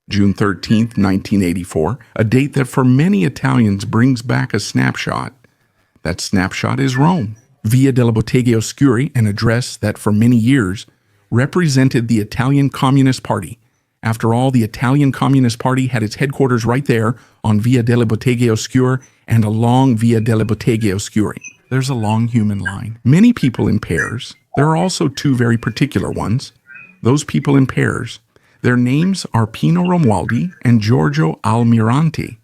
June 13th, 1984, a date that for many Italians brings back a snapshot. That snapshot is Rome. Via delle Botteghe Oscure, an address that for many years represented the Italian Communist Party. After all, the Italian Communist Party had its headquarters right there on Via delle Botteghe Oscure and along Via delle Botteghe Oscure. There's a long human line. Many people in pairs. There are also two very particular ones. Those people in pairs. Their names are Pino Romualdi and Giorgio Almirante.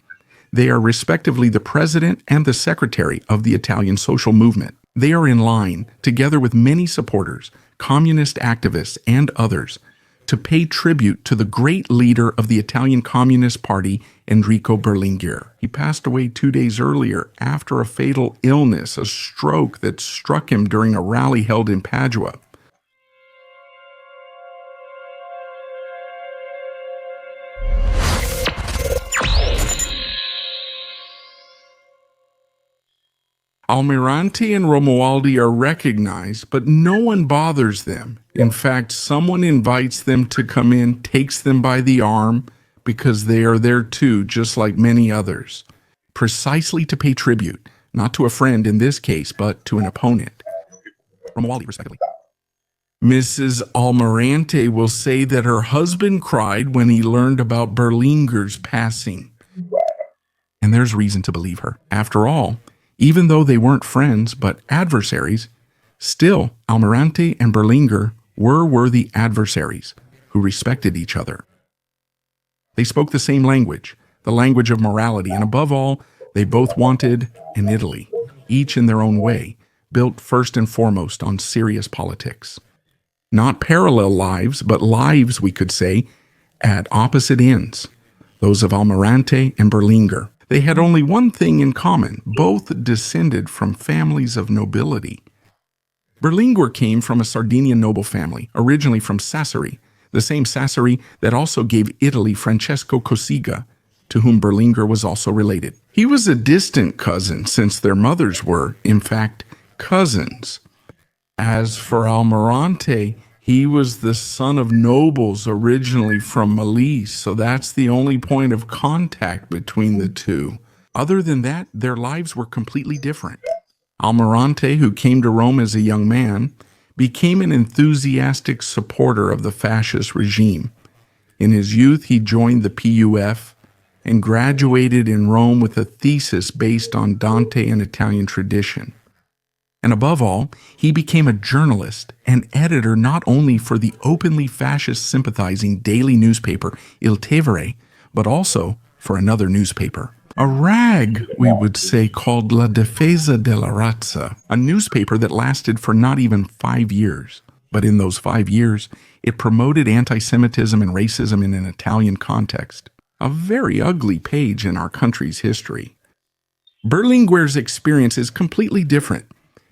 They are respectively the president and the secretary of the Italian social movement. They are in line, together with many supporters, communist activists, and others, to pay tribute to the great leader of the Italian Communist Party, Enrico Berlinguer. He passed away 2 days earlier after a fatal illness, a stroke that struck him during a rally held in Padua. Almirante and Romualdi are recognized, but no one bothers them. In fact, someone invites them to come in, takes them by the arm, because they are there too, just like many others. Precisely to pay tribute, not to a friend in this case, but to an opponent. Romualdi, respectively. Mrs. Almirante will say that her husband cried when he learned about Berlinguer's passing. And there's reason to believe her. After all, even though they weren't friends but adversaries, still Almirante and Berlinguer were worthy adversaries who respected each other. They spoke the same language, the language of morality, and above all, they both wanted an Italy, each in their own way, built first and foremost on serious politics. Not parallel lives, but lives, we could say, at opposite ends, those of Almirante and Berlinguer. They had only one thing in common. Both descended from families of nobility. Berlinguer came from a Sardinian noble family, originally from Sassari, the same Sassari that also gave Italy Francesco Cossiga, to whom Berlinguer was also related. He was a distant cousin, since their mothers were, in fact, cousins. As for Almirante, he was the son of nobles originally from Molise, so that's the only point of contact between the two. Other than that, their lives were completely different. Almirante, who came to Rome as a young man, became an enthusiastic supporter of the fascist regime. In his youth, he joined the PUF and graduated in Rome with a thesis based on Dante and Italian tradition. And above all, he became a journalist and editor not only for the openly fascist-sympathizing daily newspaper Il Tevere, but also for another newspaper. A rag, we would say, called La Difesa della Razza, a newspaper that lasted for not even 5 years. But in those 5 years, it promoted anti-Semitism and racism in an Italian context. A very ugly page in our country's history. Berlinguer's experience is completely different.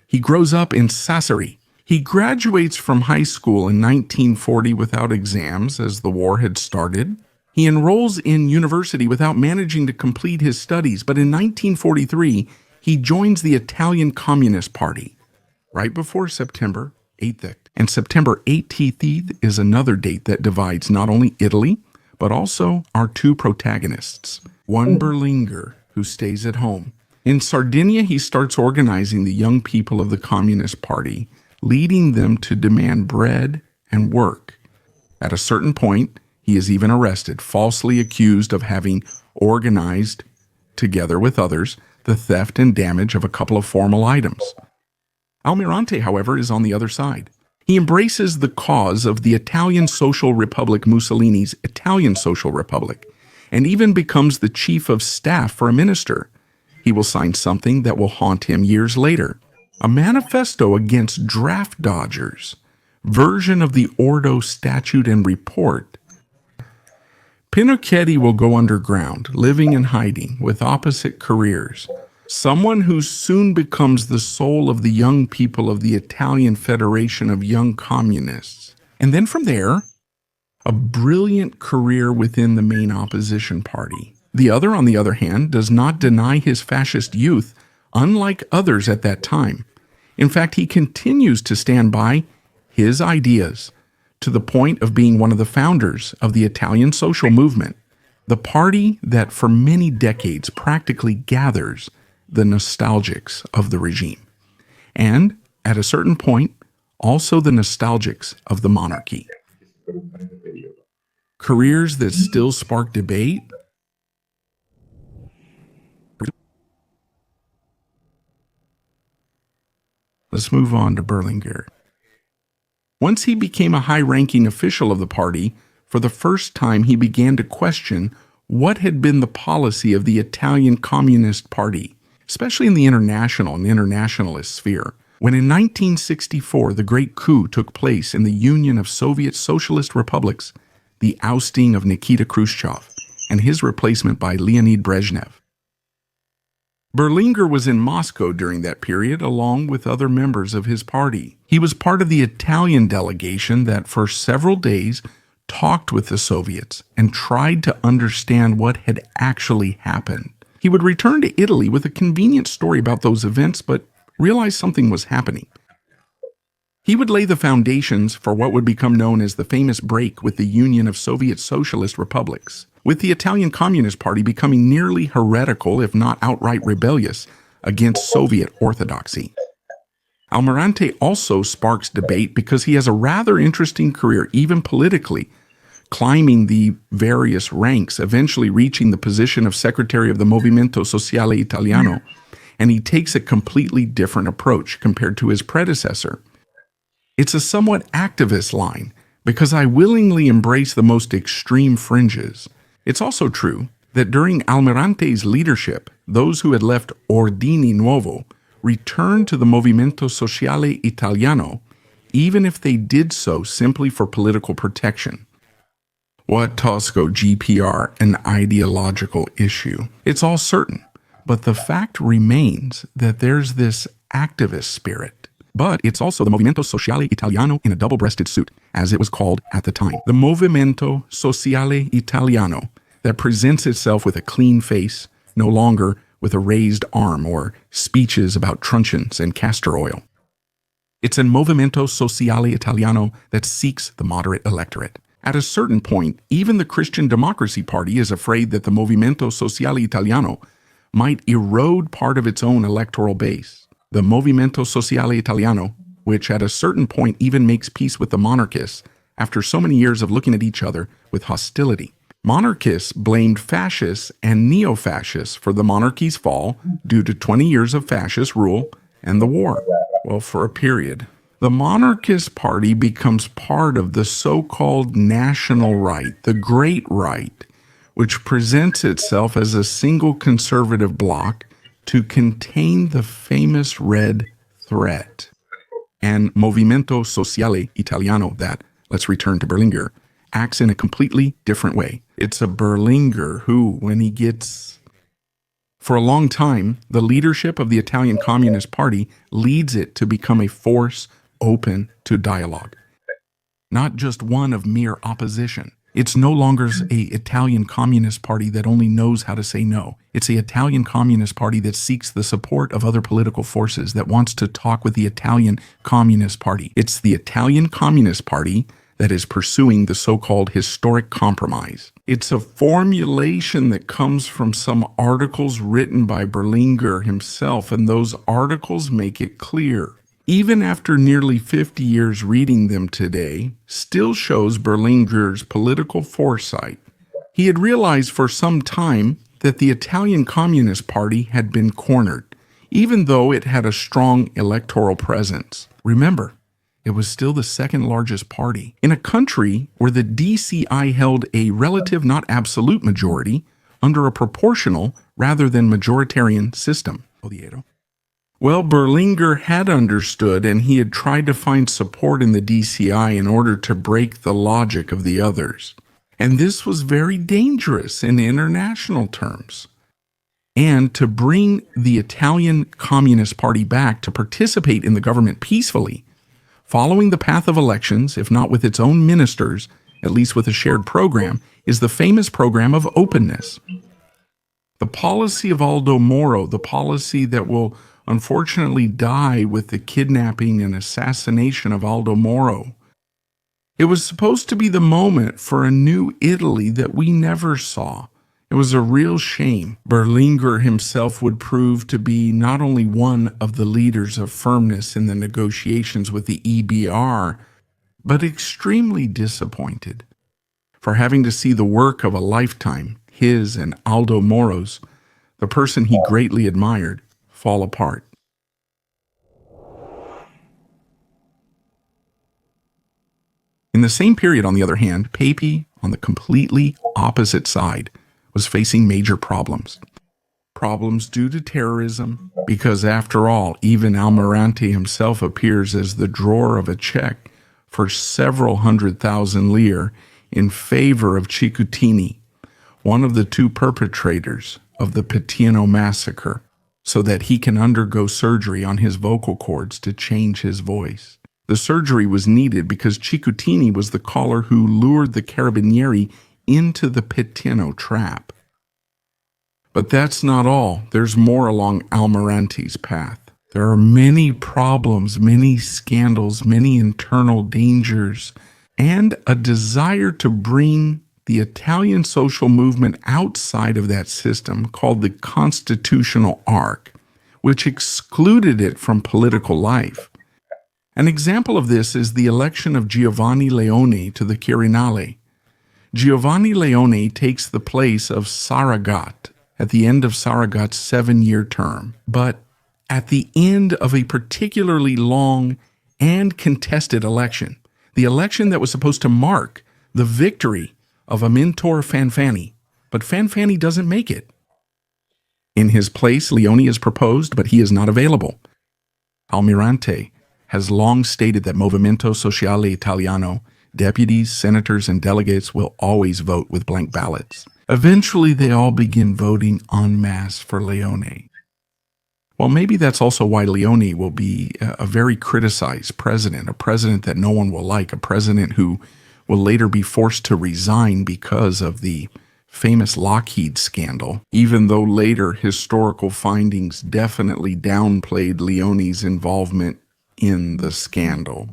He grows up in Sassari. He graduates from high school in 1940 without exams, as the war had started. He enrolls in university without managing to complete his studies, but in 1943, he joins the Italian Communist Party, right before September 8th. And September 18th is another date that divides not only Italy, but also our two protagonists. One Berlinguer, who stays at home. In Sardinia, he starts organizing the young people of the Communist Party, leading them to demand bread and work. At a certain point, he is even arrested, falsely accused of having organized, together with others, the theft and damage of a couple of formal items. Almirante, however, is on the other side. He embraces the cause of the Italian Social Republic, Mussolini's Italian Social Republic, and even becomes the chief of staff for a minister. He will sign something that will haunt him years later. A manifesto against draft dodgers, version of the Ordo Statute and Report. Pinocchietti will go underground, living in hiding, with opposite careers. Someone who soon becomes the soul of the young people of the Italian Federation of Young Communists. And then from there, a brilliant career within the main opposition party. The other, on the other hand, does not deny his fascist youth, unlike others at that time. In fact, he continues to stand by his ideas, to the point of being one of the founders of the Italian social movement. The party that for many decades practically gathers the nostalgics of the regime. And, at a certain point, also the nostalgics of the monarchy. Careers that still spark debate. Let's move on to Berlinguer. Once he became a high-ranking official of the party, for the first time he began to question what had been the policy of the Italian Communist Party, especially in the international and internationalist sphere. When in 1964 the great coup took place in the Union of Soviet Socialist Republics, the ousting of Nikita Khrushchev and his replacement by Leonid Brezhnev. Berlinguer was in Moscow during that period along with other members of his party. He was part of the Italian delegation that for several days talked with the Soviets and tried to understand what had actually happened. He would return to Italy with a convenient story about those events, but realized something was happening. He would lay the foundations for what would become known as the famous break with the Union of Soviet Socialist Republics, with the Italian Communist Party becoming nearly heretical, if not outright rebellious, against Soviet orthodoxy. Almirante also sparks debate because he has a rather interesting career, even politically, climbing the various ranks, eventually reaching the position of Secretary of the Movimento Sociale Italiano, and he takes a completely different approach compared to his predecessor. It's a somewhat activist line, because I willingly embrace the most extreme fringes. It's also true that during Almirante's leadership, those who had left Ordine Nuovo returned to the Movimento Sociale Italiano, even if they did so simply for political protection. What Tosco GPR, an ideological issue? It's all certain, but the fact remains that there's this activist spirit. But it's also the Movimento Sociale Italiano in a double-breasted suit, as it was called at the time. The Movimento Sociale Italiano that presents itself with a clean face, no longer with a raised arm or speeches about truncheons and castor oil. It's a Movimento Sociale Italiano that seeks the moderate electorate. At a certain point, even the Christian Democracy Party is afraid that the Movimento Sociale Italiano might erode part of its own electoral base. The Movimento Sociale Italiano, which at a certain point even makes peace with the monarchists after so many years of looking at each other with hostility. Monarchists blamed fascists and neo-fascists for the monarchy's fall due to 20 years of fascist rule and the war. Well, for a period. The monarchist party becomes part of the so-called national right, the Great Right, which presents itself as a single conservative bloc to contain the famous red threat. And Movimento Sociale Italiano that, let's return to Berlinguer, acts in a completely different way. It's a Berlinguer who, when he gets... For a long time, the leadership of the Italian Communist Party leads it to become a force open to dialogue, not just one of mere opposition. It's no longer an Italian Communist Party that only knows how to say no. It's an Italian Communist Party that seeks the support of other political forces, that wants to talk with the Italian Communist Party. It's the Italian Communist Party that is pursuing the so-called historic compromise. It's a formulation that comes from some articles written by Berlinguer himself, and those articles make it clear. Even after nearly 50 years reading them today, still shows Berlinguer's political foresight. He had realized for some time that the Italian Communist Party had been cornered, even though it had a strong electoral presence. Remember, it was still the second largest party in a country where the DCI held a relative, not absolute majority under a proportional rather than majoritarian system. Well, Berlinguer had understood, and he had tried to find support in the DCI in order to break the logic of the others. And this was very dangerous in international terms. And to bring the Italian Communist Party back to participate in the government peacefully, following the path of elections, if not with its own ministers, at least with a shared program, is the famous program of openness. The policy of Aldo Moro, the policy that will unfortunately die with the kidnapping and assassination of Aldo Moro. It was supposed to be the moment for a new Italy that we never saw, It was a real shame. Berlinguer himself would prove to be not only one of the leaders of firmness in the negotiations with the EBR, but extremely disappointed for having to see the work of a lifetime, his and Aldo Moro's, the person he greatly admired, fall apart. In the same period, on the other hand, Papi, on the completely opposite side, was facing major problems. Problems due to terrorism, because after all, even Almirante himself appears as the drawer of a check for several 100,000 lire in favor of Cicuttini, one of the two perpetrators of the Pitiano massacre, so that he can undergo surgery on his vocal cords to change his voice. The surgery was needed because Cicuttini was the caller who lured the Carabinieri into the Pitiano trap. But that's not all. There's more along Almirante's path. There are many problems, many scandals, many internal dangers, and a desire to bring the Italian social movement outside of that system called the constitutional arc, which excluded it from political life. An example of this is the election of Giovanni Leone to the Quirinale. Giovanni Leone takes the place of Saragat at the end of Saragat's 7-year term, but at the end of a particularly long and contested election, the election that was supposed to mark the victory of Amintore Fanfani, but Fanfani doesn't make it. In his place, Leone is proposed, but he is not available. Almirante has long stated that Movimento Sociale Italiano, deputies, senators, and delegates will always vote with blank ballots. Eventually, they all begin voting en masse for Leone. Well, maybe that's also why Leone will be a very criticized president, a president that no one will like, a president who will later be forced to resign because of the famous Lockheed scandal, even though later historical findings definitely downplayed Leone's involvement in the scandal.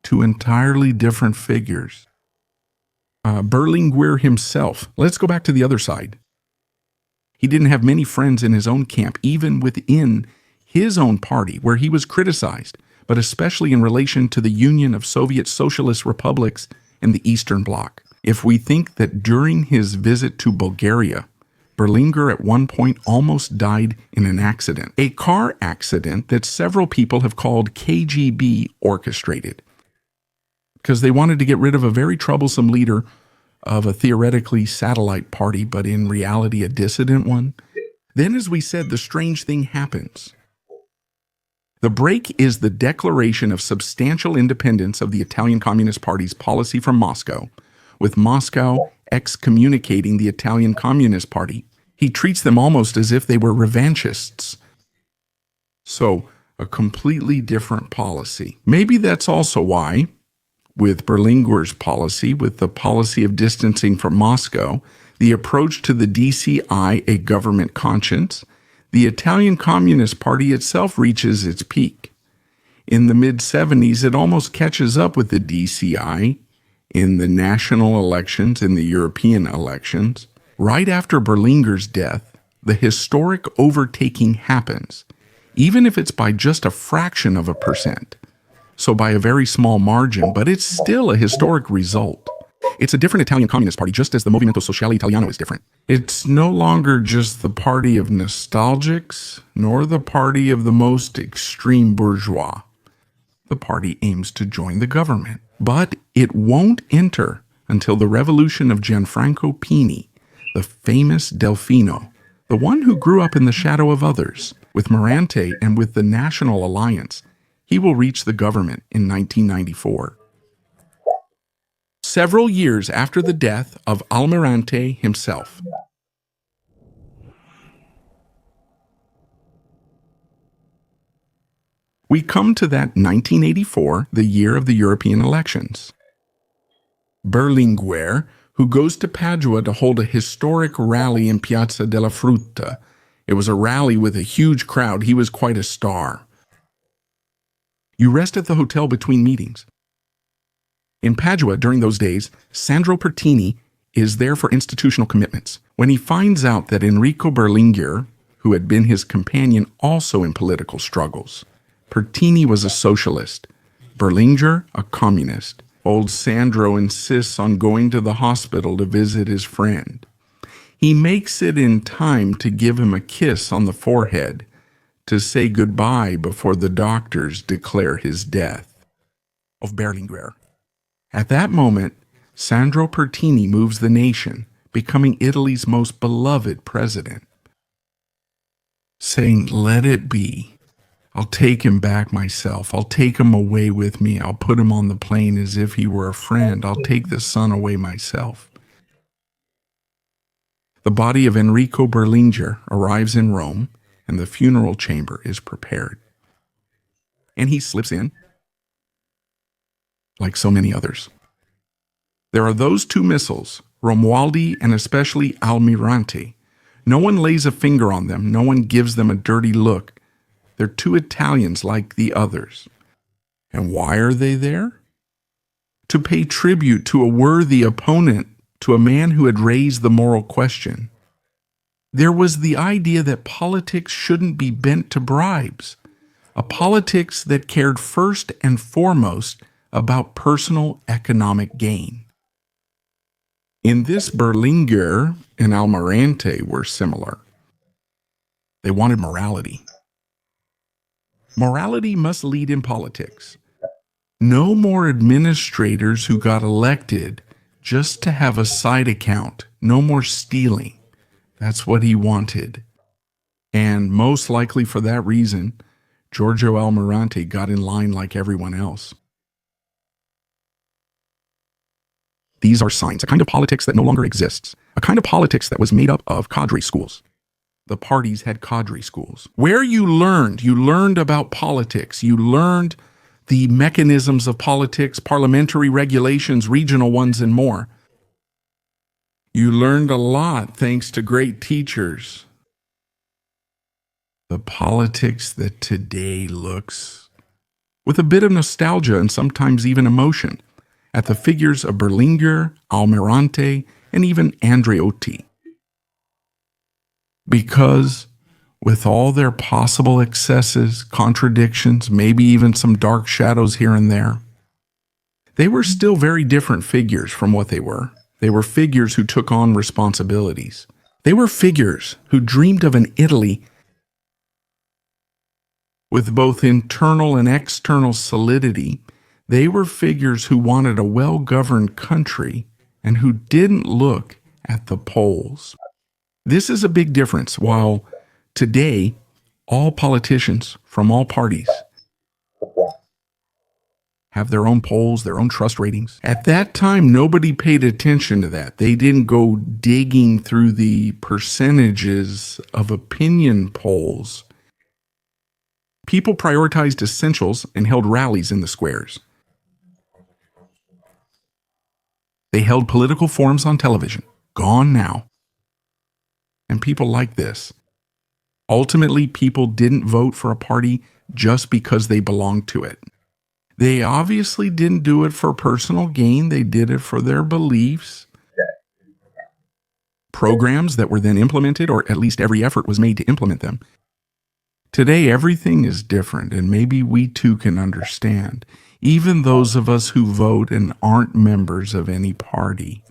Two entirely different figures. Berlinguer himself, let's go back to the other side. He didn't have many friends in his own camp, even within his own party, where he was criticized, but especially in relation to the Union of Soviet Socialist Republics and the Eastern Bloc. If we think that during his visit to Bulgaria, Berlinguer at one point almost died in an accident, a car accident that several people have called KGB orchestrated, because they wanted to get rid of a very troublesome leader of a theoretically satellite party, but in reality a dissident one. Then, as we said, the strange thing happens. The break is the declaration of substantial independence of the Italian Communist Party's policy from Moscow, with Moscow excommunicating the Italian Communist Party. He treats them almost as if they were revanchists. So, a completely different policy. Maybe that's also why, with Berlinguer's policy, with the policy of distancing from Moscow, the approach to the DCI, a government conscience, the Italian Communist Party itself reaches its peak. In the mid-70s, it almost catches up with the DCI in the national elections, in the European elections. Right after Berlinguer's death, the historic overtaking happens, even if it's by just a fraction of a percent. So by a very small margin, but it's still a historic result. It's a different Italian Communist Party, just as the Movimento Sociale Italiano is different. It's no longer just the party of nostalgics, nor the party of the most extreme bourgeois. The party aims to join the government, but it won't enter until the revolution of Gianfranco Pini, the famous Delfino, the one who grew up in the shadow of others. With Mirante and with the National Alliance, he will reach the government in 1994. Several years after the death of Almirante himself. We come to that 1984, the year of the European elections. Berlinguer, who goes to Padua to hold a historic rally in Piazza della Frutta. It was a rally with a huge crowd. He was quite a star. You rest at the hotel between meetings. In Padua during those days, Sandro Pertini is there for institutional commitments. When he finds out that Enrico Berlinguer, who had been his companion also in political struggles, Pertini was a socialist, Berlinguer a communist. Old Sandro insists on going to the hospital to visit his friend. He makes it in time to give him a kiss on the forehead to say goodbye before the doctors declare his death. Of Berlinguer. At that moment, Sandro Pertini moves the nation, becoming Italy's most beloved president, saying, "Let it be. I'll take him back myself. I'll take him away with me. I'll put him on the plane as if he were a friend. I'll take the son away myself." The body of Enrico Berlinguer arrives in Rome, and the funeral chamber is prepared. And he slips in, like so many others. There are those two missiles, Romualdi and especially Almirante. No one lays a finger on them. No one gives them a dirty look. They're two Italians like the others. And why are they there? To pay tribute to a worthy opponent, to a man who had raised the moral question. There was the idea that politics shouldn't be bent to bribes, a politics that cared first and foremost about personal economic gain. In this, Berlinguer and Almirante were similar. They wanted morality. Morality must lead in politics. No more administrators who got elected just to have a side account. No more stealing. That's what he wanted. And most likely for that reason, Giorgio Almirante got in line like everyone else. These are signs, a kind of politics that no longer exists, a kind of politics that was made up of cadre schools. The parties had cadre schools, where you learned about politics. You learned the mechanisms of politics, parliamentary regulations, regional ones, and more. You learned a lot thanks to great teachers. The politics that today looks, with a bit of nostalgia and sometimes even emotion, at the figures of Berlinguer, Almirante, and even Andreotti. Because with all their possible excesses, contradictions, maybe even some dark shadows here and there, they were still very different figures from what they were. They were figures who took on responsibilities. They were figures who dreamed of an Italy with both internal and external solidity. They were figures who wanted a well-governed country and who didn't look at the polls. This is a big difference. While today, all politicians from all parties have their own polls, their own trust ratings. At that time, nobody paid attention to that. They didn't go digging through the percentages of opinion polls. People prioritized essentials and held rallies in the squares. They held political forums on television. Gone now. And people like this. Ultimately, people didn't vote for a party just because they belonged to it. They obviously didn't do it for personal gain. They did it for their beliefs. Programs that were then implemented, or at least every effort was made to implement them. Today, everything is different, and maybe we too can understand, even those of us who vote and aren't members of any party.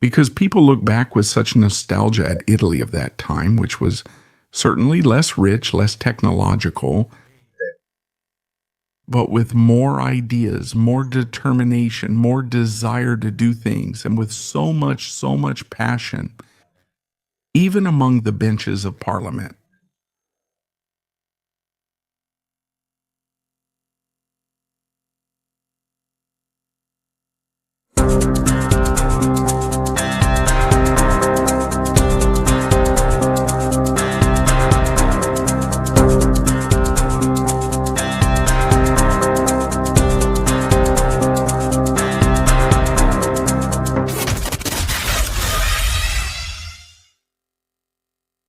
Because people look back with such nostalgia at Italy of that time, which was certainly less rich, less technological, but with more ideas, more determination, more desire to do things, and with so much passion, even among the benches of Parliament.